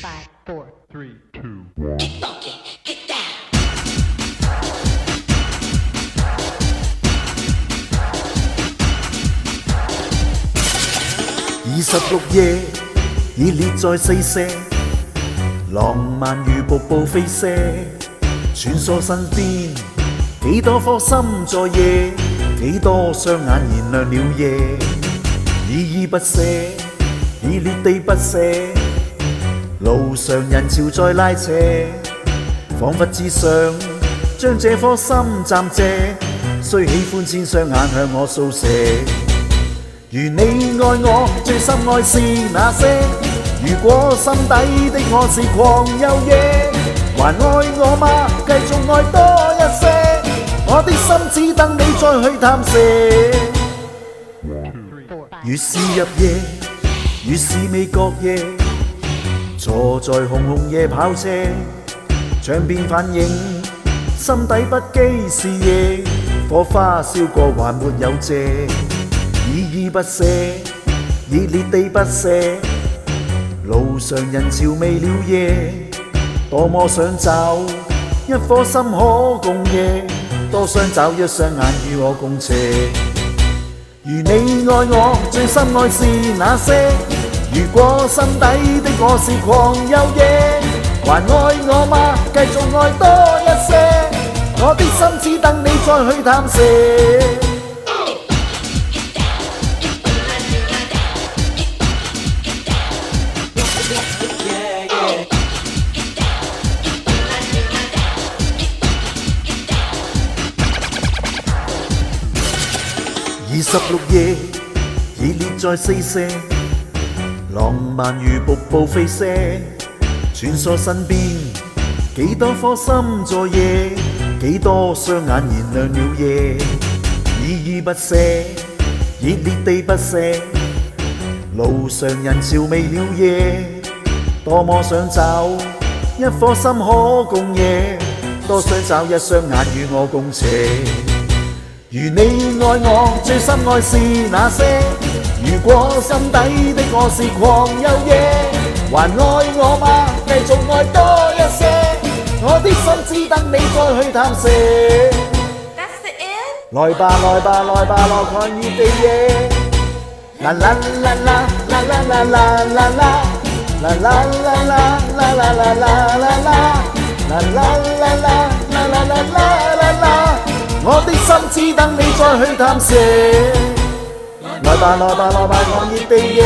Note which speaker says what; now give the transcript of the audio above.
Speaker 1: 5, 4, 3, 2.
Speaker 2: 26夜已列在四射，浪漫如瀑布飛瀉，穿梭身邊，幾多顆心在夜，幾多雙眼燃亮了夜，依依不捨，已烈地不捨，路上人潮在拉扯，彷彿只想將這顆心暫借，雖喜歡千雙眼向我掃射。如你愛我，最深愛是那些。如果心底的我是狂又野，還愛我嗎？繼續愛多一些。我的心只等你再去探射。越是入夜，越是未覺夜，坐在紅紅夜跑車，唱片反映心底不羈是夜，火花燒過還沒有謝。依依不捨，熱烈地不捨，路上人潮未了夜，多麼想找一顆心可共夜，多想找一雙眼與我共斜。如你愛我，最深愛是那些。如果心底的我是狂又野，還愛我嗎？繼續愛多一些。我的心只等你再去探射。26夜已列在四射，浪漫如瀑布飛瀉，穿梭身邊，幾多顆心在夜，幾多雙眼燃亮了夜，依依不捨，熱烈地不捨，路上人潮未了夜，多麼想找一顆心可共夜，多想找一雙眼與我共斜。如你愛我，最深愛是那些。如果心底的我是狂又野，還愛我嗎？繼續愛多一些。我的心只等你再去探射。來吧來吧來吧，落狂熱地夜。啦啦啦啦啦啦啦啦啦啦，啦啦啦啦啦啦啦啦啦啦，啦啦啦啦啦啦啦啦啦。我的心只等你再去探射，來吧來吧來吧，狂熱地夜。